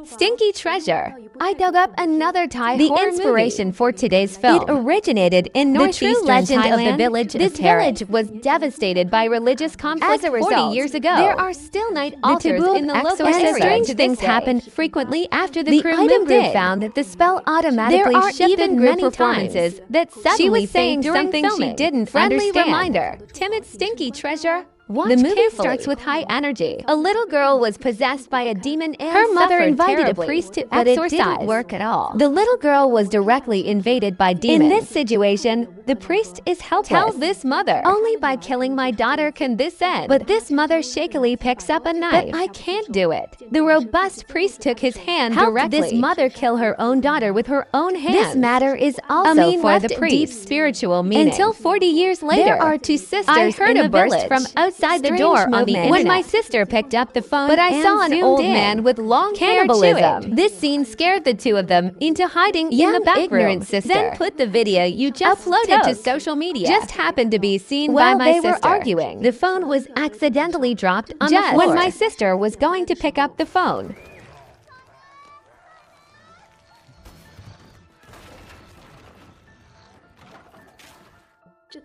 Stinky treasure. I dug up another Thai The horror inspiration movie. for today's film. It originated in The northeastern true legend of the Thailand. village of This Terat. village was devastated by religious conflict As a 40 result, years ago. there are still night the altars taboo in the of local exorcism area. Strange to things this day. happened frequently after the The crew item moved group in. found that the spell automatically There are shifted even group many performances times that suddenly she was saying during something filming. she didn't Friendly understand. reminder, timid stinky treasure. Watch The movie carefully. starts with high energy. A little girl was possessed by a demon and Her mother suffered invited terribly. a priest to But it exorcise. didn't work at all. The little girl was directly invaded by demons. In this situation, the priest is helpless. tell this mother, only by killing my daughter can this end. But this mother shakily picks up a knife. But I can't do it. The robust priest took his hand Helped directly. this mother kill her own daughter with her own hands. This matter is also mean for left the deep priest. spiritual meaning. Until 40 years later, There are two sisters I heard in a the burst village. from outside the Strange door on the movement. internet. When my sister picked up the phone, But I and saw an zoomed old in. man with long hair Cannibalism. chewing. This scene scared the two of them into hiding in the Young, back ignorant room. sister. Then put the video you just Uploaded to took. social media. Just happened to be seen While by my they were sister. arguing, The phone was accidentally dropped on the just floor. when my sister was going to pick up the phone.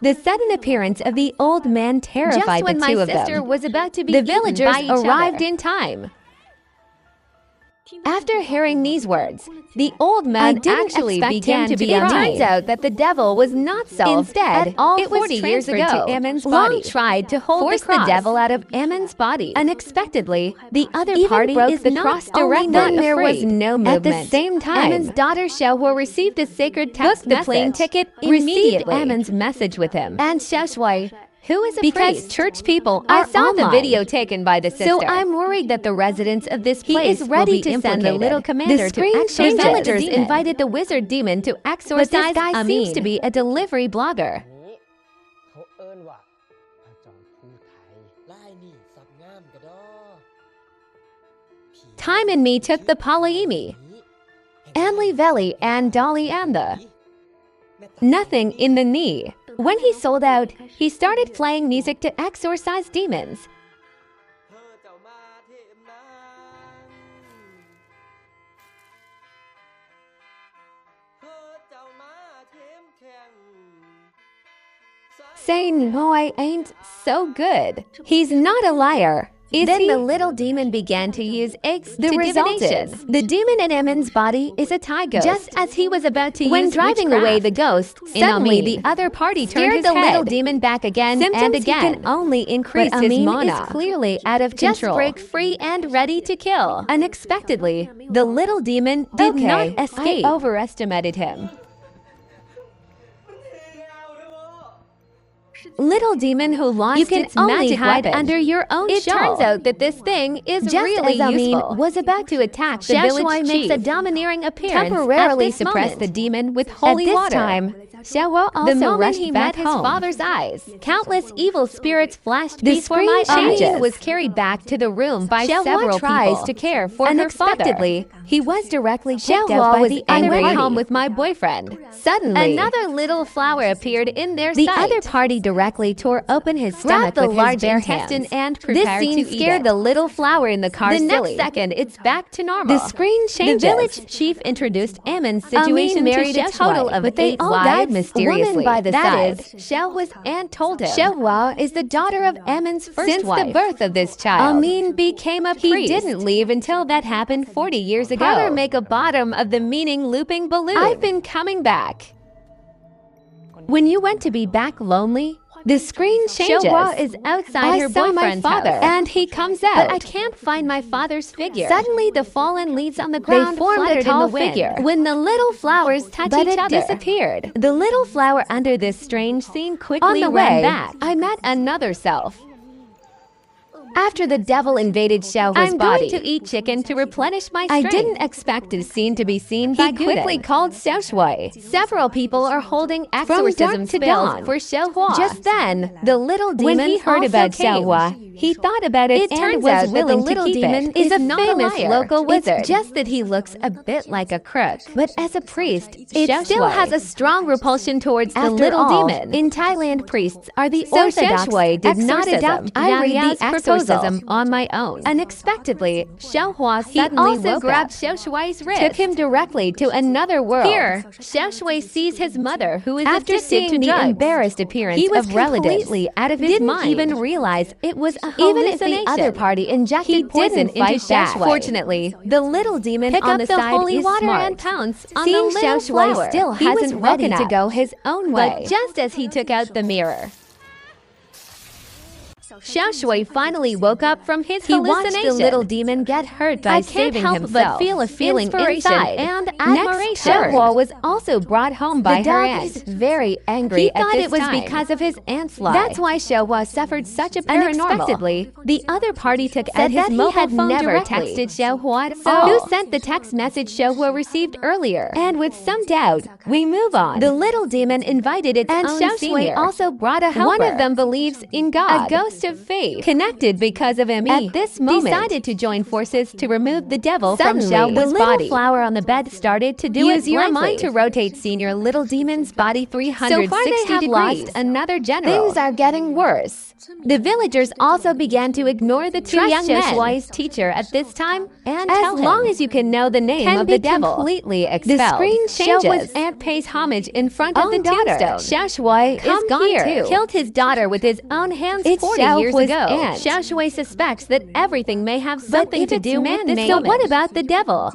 The sudden appearance of the old man terrified Just when the my two of sister them. was about to be The eaten villagers by each arrived other. in time. After hearing these words, the old man actually began to be It amazed. turns out that the devil was not solved Instead, at all it was 40 years transferred ago. to Ammon's Long body. tried to hold Force the cross. devil out of Ammon's body. Unexpectedly, the other Even party broke is the not cross only directly. not There was afraid. no At the movement. same time, Ammon's daughter Xiaohua received a sacred text Booked the plane message. ticket Received immediately. Ammon's message with him. and Xiaoshui, who is a Because priest. church people I are saw the online. video taken by the sister. So I'm worried that the residents of this He place is ready will be to send the implicated. little commander the to screen exorcise changes. the Villagers demon. invited the wizard demon to exorcise. But this guy seems seems to be a delivery blogger. เขาเอิ้นว่าพระเจ้าผู้ไทยลายนี่สับงามกระดอ Time and me took the Palaimi, Anli Veli and Dolly and the nothing in the knee. When he sold out, he started playing music to exorcise demons. เธอเจ้ามาเทมนางเธอเจ้ามาเทมแข็ง Saying, no, I ain't so good. He's not a liar. Is Then he? the little demon began to use eggs The to result divination. is, the demon in Ammon's body is a Thai ghost. Just as he was about to when use driving witchcraft. away the ghost, suddenly the other party turned scared his the head. little demon back again Symptoms and again. He can only increase But his Amin mana. is clearly out of Just control. break free and ready to kill. Unexpectedly, the little demon did not escape. I overestimated him. Little demon who launched You can its only magic hide weapon. under your own It shawl. turns out that this thing is Just really as Amin useful. Was about to attack the Xiaoshui village makes chief. a domineering appearance Temporarily at this suppress moment. the demon with holy At this water. time, Xiaohua the also moment rushed he back met his home. father's eyes, countless evil spirits flashed The before screen my changes. eyes. Was carried back to the room by Xiaohua several tries people. to care for her Unexpectedly, he was directly kicked Xiaohua out by was the angry. angry home with my boyfriend. Suddenly, Another little flower appeared in their the sight. other party directly tore open his stomach Grabbed the with large his bare intestine hands. and This prepared scene to eat scared it. the little flower in the car The next silly. second, it's back to normal. The screen changes. The village chief introduced Ammon's situation Amin married to a total Xiaoshui, of but they 8 all wives. died mysteriously. Woman by the That side. is, Xiaohua's aunt told him. Xiaohua is the daughter of Ammon's first Since wife. the birth of this child, Amin became a he priest. didn't leave until that happened 40 years ago. Color Make a bottom of the meaning looping balloon. I've been coming back. When you went to be back lonely, the screen changes. Xiaohua is outside her saw my boyfriend's father, house. and he comes out. But I can't find my father's figure. Suddenly, the fallen leaves on the ground, They formed a fluttered tall in the wind. figure. When the little flowers touch But each it other, disappeared. The little flower under this strange scene quickly On the ran way, back. I met another self. After the devil invaded Xiaohua's I'm body, going to eat chicken to replenish my I strength. didn't expect this scene to be seen by He quickly Guden. called Xiaoshui. Several people are holding exorcism dark to spells dawn. for Xiaohua. Just then, the little demon When he heard also about came. Xiaohua. He thought about it, It and turns was out that the willing little to keep demon it. is a not famous liar. local wizard. It's just that he looks a bit like a crook. But as a priest, It Xiaoshui still has a strong repulsion towards the After little all, demon. in Thailand, priests are the So orthodox Xiaoshui did not exorcism. adopt I read Yaria's the proposal exorcism on my own. Unexpectedly, Xiaohua suddenly also grabbed Xiao Shui's wrist, took him directly to another world. Here, Xiao Shui sees his mother, who is after seeing to the drugs. Embarrassed appearance of relatives, completely out of his mind. Even realize it was a hallucination. Even if the other party injected poison into Xiao Shui. Fortunately, the little demon on the side holy is water smart. And pounce on seeing the Xiao Shui still hasn't ready to go his own way. But just as he took out the mirror, Xiao Shui finally woke up from his hallucination. He watched the little demon get hurt by saving himself. But feel a feeling inside and admiration. Xiaohua was also brought home by her aunt. Is very angry. He thought it was because of his aunt's lie. That's why Xiaohua suffered such a paranormal. Unexpectedly, the other party took out his mobile phone never texted Xiaohua at all. Who sent the text message Xiaohua received earlier. And with some doubt, we move on. The little demon invited its own Xiao Shui also brought a helper. One of them believes in God. A ghost of faith, connected because of him, at this moment decided to join forces to remove the devil from Xiaohua's body. The flower on the bed started to do use your mind to rotate senior little demon's body 360 so far they have degrees. Lost another general. Things are getting worse. The villagers also began to ignore the two young men. Teacher at this time, and as long as you can know the name of the devil, completely expelled. The screen changes. Xiaohua's aunt pays homage in front of the tombstone. Xiao Shui is gone too. Killed his daughter with his own hands 40 years ago. Xiao Shui suspects that everything may have something to do with this. So what about the devil?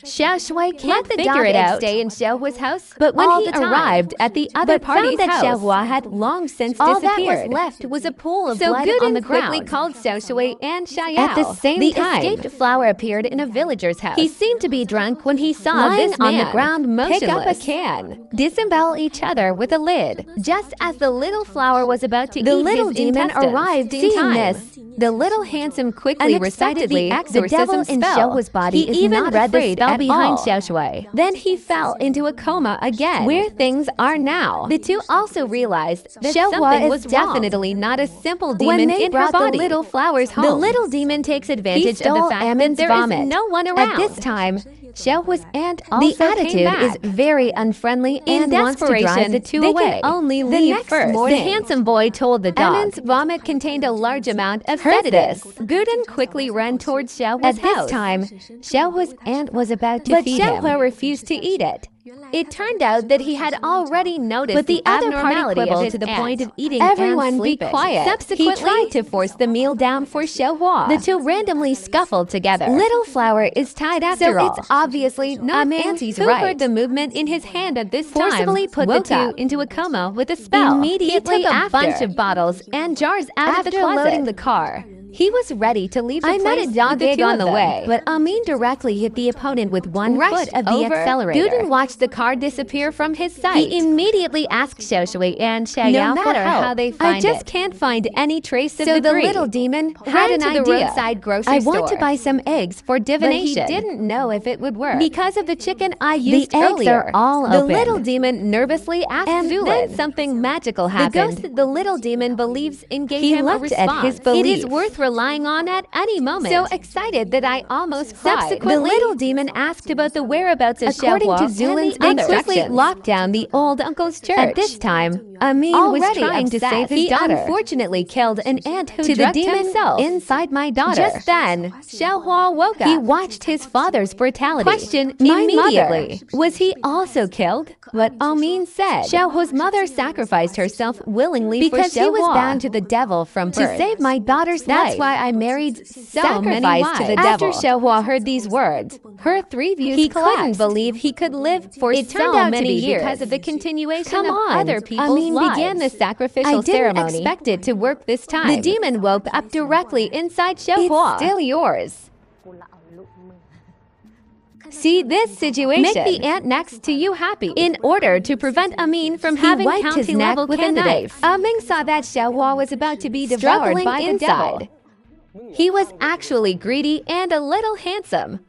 Xiao Shui can't figure it out. Stay in Xiaohua's house, but when he arrived at the other party's house, Xiaohua had long since disappeared. All that was left was a pool of blood on the ground. Quickly called Xiao Shui and Xiao. At the same time, the escaped flower appeared in a villager's house. He seemed to be drunk when he saw this man on the ground motionless. Pick up a can, disembowel each other with a lid. Just as the little flower was about to eat, the little demon arrived in time. This, the little handsome quickly recited the exorcism in Xiaohua's body. He even read the spell behind Xiao Shui. Then he fell into a coma again. Where things are now, the two also realized that something was definitely not a simple demon in her body. The little flowers home, the little demon takes advantage of the fact that there is no one around. At this time, Xiaohua's aunt also attitude is very unfriendly and wants to drive the two away. Only leave first. The handsome boy told the dog. Emin's vomit contained a large amount of sedatives. Guden quickly ran towards Xiaohua's house. At this time, Xiaohua's aunt was about to feed him. But Xiaohua refused to eat it. It turned out that he had already noticed the abnormality of his to the point of eating everyone and sleeping. Be quiet. Subsequently, he tried to force the meal down for Xiaohua. The two randomly scuffled together. Little Flower is tied after all. So it's obviously not Auntie's right. Who heard the movement in his hand at this time forcibly put the two into a coma with a spell. Immediately he took a bunch of bottles and jars out of the closet. After loading the car, he was ready to leave the place. I met a dog egg on the way, but Amin directly hit the opponent with one foot of the accelerator. Guden watched the car disappear from his sight. He immediately asked Xiao Shui and Xiao for help. How they find I just can't find any trace of the little demon had an idea. The roadside grocery store. I want to buy some eggs for divination. But he didn't know if it would work. Because of the chicken I used earlier. The eggs are all open. The little demon nervously asked Zulin. Then something magical happened. The ghost the little demon believes in gave him a response. At his belief. It is worth relying on at any moment. So excited that I almost cried. Subsequently, the little demon asked about the whereabouts of Xiaohua to Zulin's instructions. They quickly locked down the old uncle's church. At this time, Amin was trying to save his daughter. He unfortunately killed an aunt who drugged himself inside my daughter. Just then, Xiaohua woke up. He watched his father's brutality. Question immediately. Was he also killed? But Amin said Xiaohua's mother sacrificed herself willingly because she was bound to the devil from birth. To save my daughter's life. That's why I married so many wives to the devil. After Xiaohua heard these words, her 3 views collapsed. Couldn't believe he could live for so many years because of the continuation of other people's lives. Began the sacrificial ceremony. I didn't expect it to work this time. The demon woke up directly inside Xiaohua. It's still yours. See this situation. Make the ant next to you happy. In order to prevent Amin from having county level with a knife. Amin saw that Xiaohua was about to be devoured by the devil. He was actually greedy and a little handsome.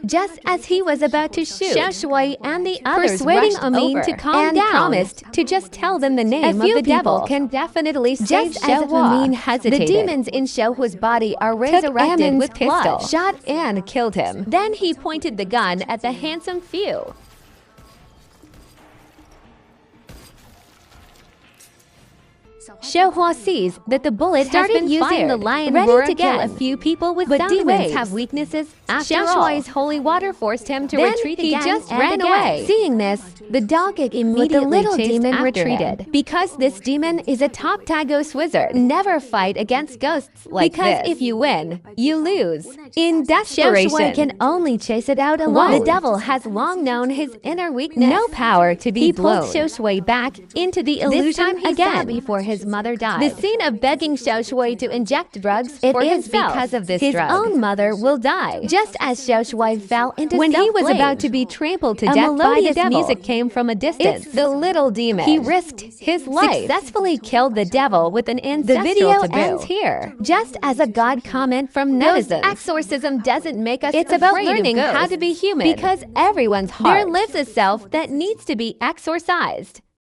Just as he was about to shoot, Xiao Shui and the others persuading Amin to calm down, promised to just tell them the name of the devil. Can definitely save Xiaohua. Just as Amin hesitated, the demons in Xiaohua's body are resurrected with blood, shot and killed him. Then he pointed the gun at the handsome few. Xiaohua sees that the bullet started has been using fired, the lion ready roar to kill again. a few people with But sound demons waves. have weaknesses after Xiaoshuai's all. holy water forced him to Then retreat he again just and ran again. away. Seeing this, the dog immediately But the little chased demon after retreated. him. Because this demon is a top Tagos wizard, never fight against ghosts like Because this. if you win, you lose. In desperation, Xiaoshuai can only chase it out alone. Whoa. The devil has long known his inner weakness. No power to be He blown. pulled Xiaoshuai back into the illusion This time he again saw before his mother died. The scene of begging Xiaoshui to inject drugs It for is himself. because of this His drug. own mother will die. Just as Xiaoshuai fell into When he was self-blame. about to be trampled to A death by the melodious devil, music came from a distance. It's the little demon. He risked his life, Successfully killed the devil with an The ancestral video taboo. ends here, just as a god comment from Ghost netizens. exorcism doesn't make us It's about afraid of learning how ghosts, to be human, because everyone's heart there lives a self that needs to be exorcised.